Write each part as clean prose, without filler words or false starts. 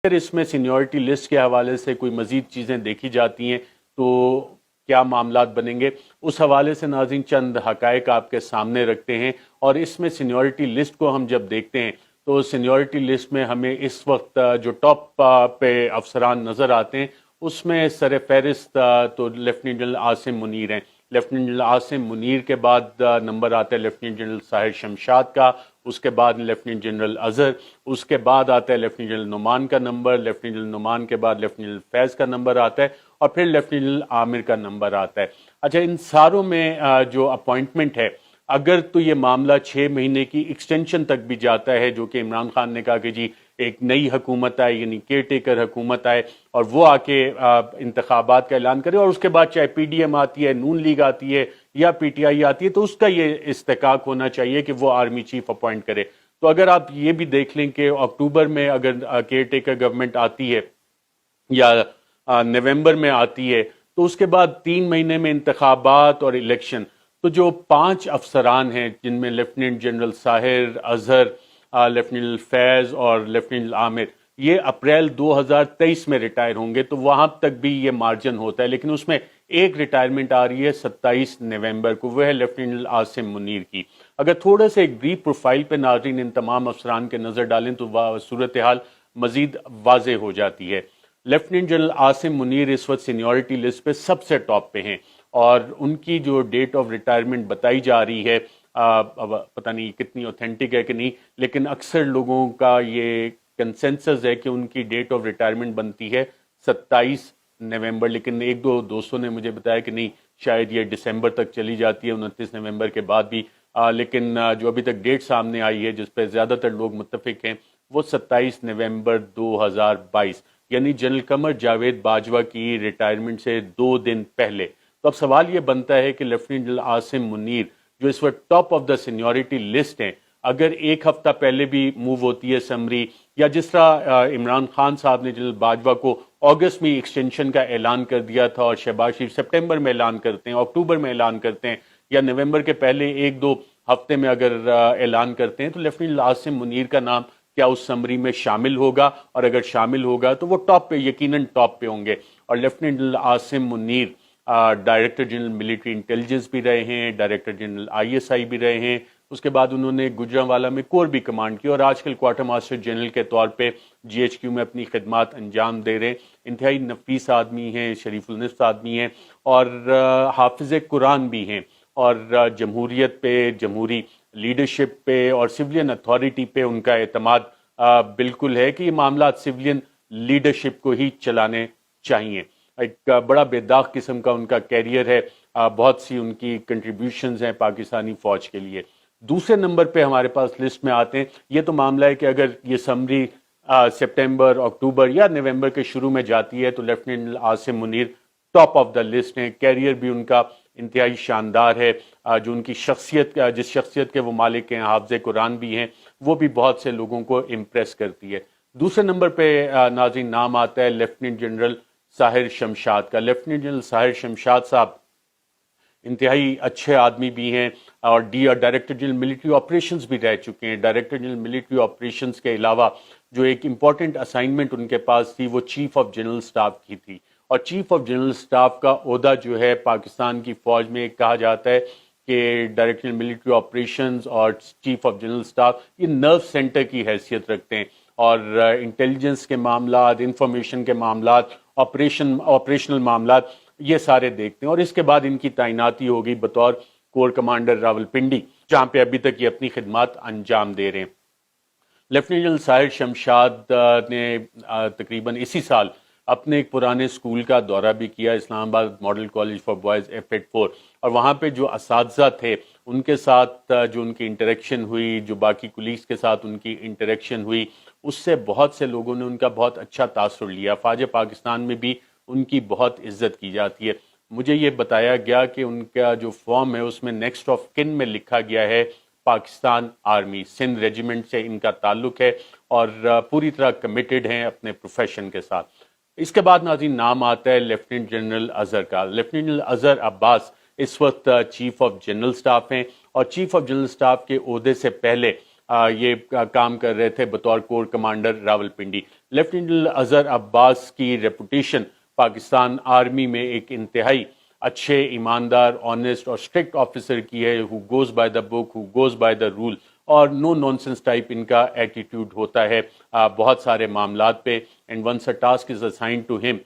اگر اس میں seniority list کے حوالے سے کوئی مزید چیزیں دیکھی جاتی ہیں تو کیا معاملات بنیں گے، اس حوالے سے ناظرین چند حقائق آپ کے سامنے رکھتے ہیں۔ اور اس میں سینیورٹی لسٹ کو ہم جب دیکھتے ہیں تو سینیورٹی لسٹ میں ہمیں اس وقت جو ٹاپ پہ افسران نظر آتے ہیں اس میں سر فہرست تو لیفٹیننٹ جنرل عاصم منیر ہیں۔ لیفٹیننٹ جنرل عاصم منیر کے بعد نمبر آتا ہے لیفٹیننٹ جنرل ساحر شمشاد کا، اس کے بعد لیفٹیننٹ جنرل اظہر، اس کے بعد آتا ہے لیفٹیننٹ جنرل نعمان کا نمبر، لیفٹیننٹ جنرل نعمان کے بعد لیفٹیننٹ جنرل فیض کا نمبر آتا ہے، اور پھر لیفٹیننٹ جنرل عامر کا نمبر آتا ہے۔ اچھا، ان ساروں میں جو اپوائنٹمنٹ ہے، اگر تو یہ معاملہ 6 مہینے کی ایکسٹینشن تک بھی جاتا ہے، جو کہ عمران خان نے کہا کہ جی ایک نئی حکومت آئے، یعنی کیئر ٹیکر حکومت آئے اور وہ آ کے انتخابات کا اعلان کرے، اور اس کے بعد چاہے پی ڈی ایم آتی ہے، نون لیگ آتی ہے یا پی ٹی آئی آتی ہے، تو اس کا یہ استحقاق ہونا چاہیے کہ وہ آرمی چیف اپوائنٹ کرے۔ تو اگر آپ یہ بھی دیکھ لیں کہ اکتوبر میں اگر کیئر ٹیکر گورنمنٹ آتی ہے یا نومبر میں آتی ہے، تو اس کے بعد 3 مہینے میں انتخابات اور الیکشن، تو جو 5 افسران ہیں جن میں لیفٹیننٹ جنرل ساحر، اظہر، لیفٹیننٹ جنرل فیض اور لیفٹیننٹ جنرل عامر، یہ اپریل 2023 میں ریٹائر ہوں گے، تو وہاں تک بھی یہ مارجن ہوتا ہے، لیکن اس میں ایک ریٹائرمنٹ آ رہی ہے 27 نومبر کو، وہ ہے لیفٹیننٹ جنرل عاصم منیر کی۔ اگر تھوڑا سا ایک بریف پروفائل پہ ناظرین ان تمام افسران کے نظر ڈالیں تو صورتحال مزید واضح ہو جاتی ہے۔ لیفٹیننٹ جنرل عاصم منیر اس وقت سینیورٹی لسٹ پہ سب سے ٹاپ پہ ہیں، اور ان کی جو ڈیٹ آف ریٹائرمنٹ بتائی جا رہی ہے، پتہ نہیں کتنی اوتھینٹک ہے کہ نہیں، لیکن اکثر لوگوں کا یہ کنسنسس ہے کہ ان کی ڈیٹ آف ریٹائرمنٹ بنتی ہے 27 نومبر، لیکن ایک دو دوستوں نے مجھے بتایا کہ نہیں، شاید یہ دسمبر تک چلی جاتی ہے، 29 نومبر کے بعد بھی، لیکن جو ابھی تک ڈیٹ سامنے آئی ہے جس پہ زیادہ تر لوگ متفق ہیں وہ 27 نومبر 2022، یعنی جنرل قمر جاوید باجوہ کی ریٹائرمنٹ سے 2 دن پہلے۔ تو اب سوال یہ بنتا ہے کہ لیفٹیننٹ جنرل عاصم منیر جو اس وقت top of the seniority list ہیں، اگر ایک ہفتہ پہلے بھی موو ہوتی ہے سمری، یا جس طرح عمران خان صاحب نے جنرل باجوہ کو اگست میں ایکسٹینشن کا اعلان کر دیا تھا اور شہباز شریف سپٹمبر میں اعلان کرتے ہیں، اکتوبر میں اعلان کرتے ہیں، یا نومبر کے پہلے 1-2 ہفتے میں اگر اعلان کرتے ہیں، تو لیفٹیننٹ جنرل عاصم منیر کا نام کیا اس سمری میں شامل ہوگا؟ اور اگر شامل ہوگا تو وہ ٹاپ پہ، یقیناً ٹاپ پہ ہوں گے۔ اور lieutenant general Asim Munir director general military intelligence بھی رہے ہیں، ڈائریکٹر جنرل ISI بھی رہے ہیں، اس کے بعد انہوں نے گجرانوالہ میں کور بھی کمانڈ کی، اور آج کل کوارٹر ماسٹر جنرل کے طور پہ GHQ میں اپنی خدمات انجام دے رہے ہیں۔ انتہائی نفیس آدمی ہیں، شریف النفس آدمی ہیں، اور حافظ قرآن بھی ہیں، اور جمہوریت پہ، جمہوری لیڈرشپ پہ اور سویلین اتھارٹی پہ ان کا اعتماد بالکل ہے کہ یہ معاملات سویلین لیڈرشپ کو ہی چلانے چاہیے۔ ایک بڑا بے داغ قسم کا ان کا کیریئر ہے، بہت سی ان کی کنٹریبیوشنز ہیں پاکستانی فوج کے لیے۔ دوسرے نمبر پہ ہمارے پاس لسٹ میں آتے ہیں، یہ تو معاملہ ہے کہ اگر یہ سمری سپٹمبر، اکتوبر یا نومبر کے شروع میں جاتی ہے تو lieutenant Asim Munir top of the list ہیں، کیریئر بھی ان کا انتہائی شاندار ہے، جو ان کی شخصیت، جس شخصیت کے وہ مالک ہیں، حافظ قرآن بھی ہیں، وہ بھی بہت سے لوگوں کو امپریس کرتی ہے۔ دوسرے نمبر پہ ناظرین نام آتا ہے لیفٹیننٹ جنرل ساحر شمشاد کا۔ لیفٹیننٹ جنرل ساحر شمشاد صاحب انتہائی اچھے آدمی بھی ہیں، اور ڈائریکٹر جنرل ملٹری آپریشنز بھی رہ چکے ہیں۔ ڈائریکٹر جنرل ملٹری آپریشنز کے علاوہ جو ایک امپورٹنٹ اسائنمنٹ ان کے پاس تھی وہ چیف آف جنرل سٹاف کی تھی، اور چیف آف جنرل سٹاف کا عہدہ جو ہے پاکستان کی فوج میں کہا جاتا ہے کہ ڈائریکٹر ملٹری آپریشنز اور چیف آف جنرل سٹاف یہ نرو سینٹر کی حیثیت رکھتے ہیں، اور انٹیلیجنس کے معاملات، انفارمیشن کے معاملات، آپریشنل معاملات یہ سارے دیکھتے ہیں۔ اور اس کے بعد ان کی تعیناتی ہو گئی بطور کور کمانڈر راولپنڈی، جہاں پہ ابھی تک یہ اپنی خدمات انجام دے رہے ہیں۔ لیفٹیننٹ جنرل ساحر شمشاد نے تقریباً اسی سال اپنے ایک پرانے اسکول کا دورہ بھی کیا، اسلام آباد model college for boys F84، اور وہاں پہ جو اساتذہ تھے ان کے ساتھ جو ان کی انٹریکشن ہوئی، جو باقی کولیگز کے ساتھ ان کی انٹریکشن ہوئی، اس سے بہت سے لوگوں نے ان کا بہت اچھا تاثر لیا۔ فوج پاکستان میں بھی ان کی بہت عزت کی جاتی ہے۔ مجھے یہ بتایا گیا کہ ان کا جو فارم ہے اس میں نیکسٹ آف کن میں لکھا گیا ہے پاکستان آرمی، سندھ ریجیمنٹ سے ان کا تعلق ہے، اور پوری طرح کمیٹڈ ہیں اپنے پروفیشن کے ساتھ۔ اس کے بعد ناظرین نام آتا ہے لیفٹیننٹ جنرل اظہر کا۔ لیفٹیننٹ جنرل اظہر عباس اس وقت چیف آف جنرل سٹاف ہیں، اور چیف آف جنرل سٹاف کے عہدے سے پہلے یہ کام کر رہے تھے بطور corps commander Rawalpindi. Lieutenant Azhar Abbas کی ریپوٹیشن پاکستان آرمی میں ایک انتہائی اچھے، ایماندار، آنیسٹ اور اسٹرکٹ آفیسر کی ہے، who goes by the book, who goes by the rule, اور نو نانسنس ٹائپ ان کا ایٹیٹیوڈ ہوتا ہے بہت سارے معاملات پہ۔ And once a task is assigned to ہم،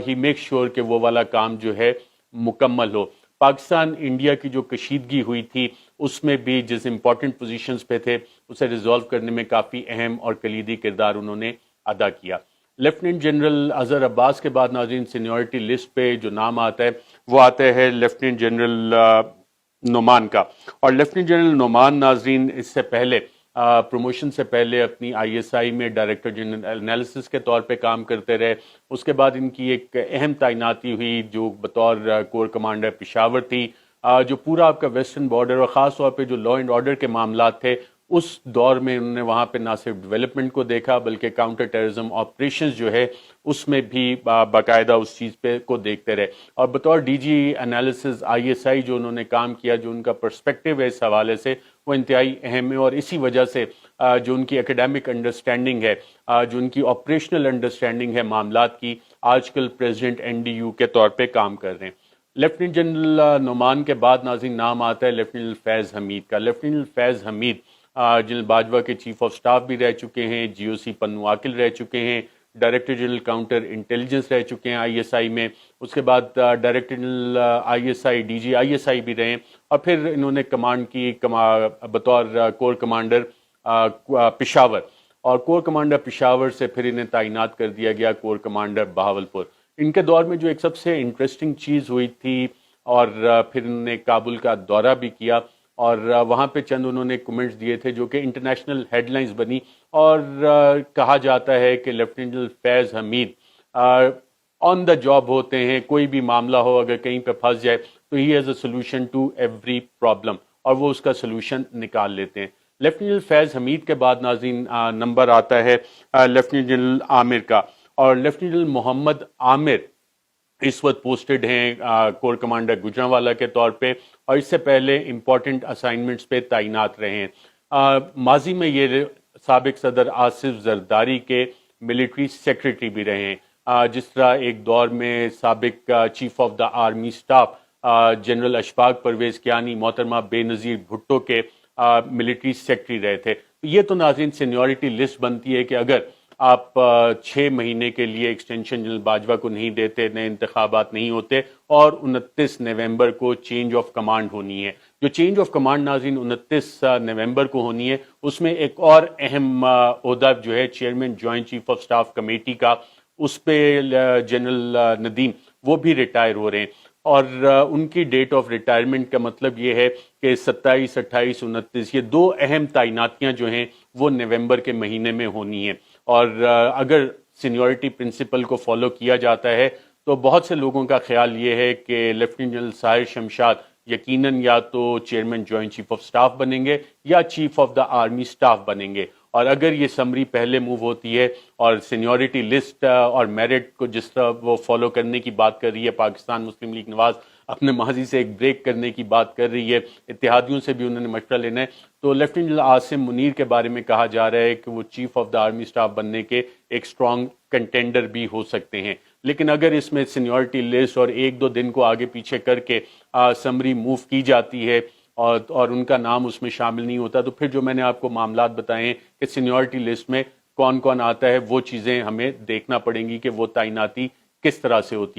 ہی میک شیور کہ وہ والا کام جو ہے مکمل ہو۔ پاکستان انڈیا کی جو کشیدگی ہوئی تھی اس میں بھی جس امپورٹنٹ پوزیشنز پہ تھے اسے ریزالو کرنے میں کافی اہم اور کلیدی کردار انہوں نے ادا کیا۔ لیفٹیننٹ جنرل اظہر عباس کے بعد ناظرین سینیورٹی لسٹ پہ جو نام آتا ہے وہ آتا ہے لیفٹیننٹ جنرل نعمان کا، اور لیفٹیننٹ جنرل نعمان ناظرین اس سے پہلے پروموشن سے پہلے اپنی آئی ایس آئی میں ڈائریکٹر جنرل انالیسس کے طور پہ کام کرتے رہے۔ اس کے بعد ان کی ایک اہم تعیناتی ہوئی جو بطور کور کمانڈر پشاور تھی، جو پورا آپ کا ویسٹرن بارڈر اور خاص طور پہ جو لا اینڈ آرڈر کے معاملات تھے اس دور میں انہوں نے وہاں پہ نہ صرف ڈیولپمنٹ کو دیکھا بلکہ کاؤنٹر ٹیررزم آپریشنز جو ہے اس میں بھی باقاعدہ اس چیز پہ کو دیکھتے رہے، اور بطور D G analysis I S I جو انہوں نے کام کیا، جو ان کا پرسپیکٹیو ہے اس حوالے سے وہ انتہائی اہم ہے، اور اسی وجہ سے جو ان کی اکیڈیمک انڈرسٹینڈنگ ہے، جو ان کی آپریشنل انڈرسٹینڈنگ ہے معاملات کی، آج کل پریزیڈنٹ این ڈی یو کے طور پہ کام کر رہے ہیں۔ لیفٹیننٹ جنرل نعمان کے بعد ناظرین نام آتا ہے لیفٹیننٹ فیض حمید کا۔ لیفٹیننٹ فیض حمید جنرل باجوہ کے چیف آف سٹاف بھی رہ چکے ہیں، جی او سی پنو عاقل رہ چکے ہیں، ڈائریکٹر جنرل کاؤنٹر انٹیلیجنس رہ چکے ہیں آئی ایس آئی میں، اس کے بعد director general I S I D G I S I بھی رہے، اور پھر انہوں نے کمانڈ کی بطور کور کمانڈر پشاور، اور کور کمانڈر پشاور سے پھر انہیں تعینات کر دیا گیا کور کمانڈر بہاولپور۔ ان کے دور میں جو ایک سب سے انٹرسٹنگ چیز ہوئی تھی، اور پھر انہوں نے کابل کا دورہ بھی کیا، اور وہاں پہ چند انہوں نے کمنٹس دیے تھے جو کہ انٹرنیشنل ہیڈ لائنز بنی، اور کہا جاتا ہے کہ lieutenant Faiz Hamid on the job ہوتے ہیں، کوئی بھی معاملہ ہو اگر کہیں پہ پھنس جائے تو he has a solution to every problem, اور وہ اس کا سولوشن نکال لیتے ہیں۔ لیفٹیننٹ فیض حمید کے بعد ناظرین نمبر آتا ہے لیفٹیننٹ جنرل عامر کا، اور لیفٹیننٹ جنرل محمد عامر اس وقت پوسٹڈ ہیں کور کمانڈر گجرانوالہ کے طور پہ، اور اس سے پہلے امپورٹنٹ اسائنمنٹس پہ تعینات رہے ہیں۔ ماضی میں یہ سابق صدر آصف زرداری کے ملٹری سیکرٹری بھی رہے ہیں، جس طرح ایک دور میں سابق chief of the army staff general Ashfaq Pervez Kayani محترمہ بے نظیر بھٹو کے ملٹری سیکرٹری رہے تھے۔ یہ تو ناظرین سینیورٹی لسٹ بنتی ہے کہ اگر آپ 6 مہینے کے لیے ایکسٹینشن جنرل باجوہ کو نہیں دیتے، نئے انتخابات نہیں ہوتے، اور 29 نومبر کو چینج آف کمانڈ ہونی ہے۔ جو چینج آف کمانڈ ناظرین 29 نومبر کو ہونی ہے، اس میں ایک اور اہم عہدہ جو ہے chairman joint chief of staff committee کا، اس پہ جنرل ندیم وہ بھی ریٹائر ہو رہے ہیں، اور ان کی ڈیٹ آف ریٹائرمنٹ کا مطلب یہ ہے کہ 27، 28، 29 یہ 2 اہم تعیناتیاں جو ہیں وہ نومبر کے مہینے میں ہونی ہیں، اور اگر سینیورٹی پرنسپل کو فالو کیا جاتا ہے تو بہت سے لوگوں کا خیال یہ ہے کہ لیفٹیننٹ جنرل ساحر شمشاد یقیناً یا تو chairman joint chief of staff بنیں گے یا chief of the army staff بنیں گے، اور اگر یہ سمری پہلے موو ہوتی ہے اور سینیورٹی لسٹ اور میرٹ کو جس طرح وہ فالو کرنے کی بات کر رہی ہے پاکستان مسلم لیگ نواز، اپنے ماضی سے ایک بریک کرنے کی بات کر رہی ہے، اتحادیوں سے بھی انہوں نے مشورہ لینا ہے، تو لیفٹیننٹ جنرل عاصم منیر کے بارے میں کہا جا رہا ہے کہ وہ chief of the army staff بننے کے ایک اسٹرانگ کنٹینڈر بھی ہو سکتے ہیں۔ لیکن اگر اس میں سینیورٹی لسٹ اور 1-2 دن کو آگے پیچھے کر کے سمری موو کی جاتی ہے اور ان کا نام اس میں شامل نہیں ہوتا، تو پھر جو میں نے آپ کو معاملات بتائے ہیں کہ سینیورٹی لسٹ میں کون کون آتا ہے، وہ چیزیں ہمیں دیکھنا پڑیں گی کہ وہ تعیناتی کس طرح سے ہوتی ہے۔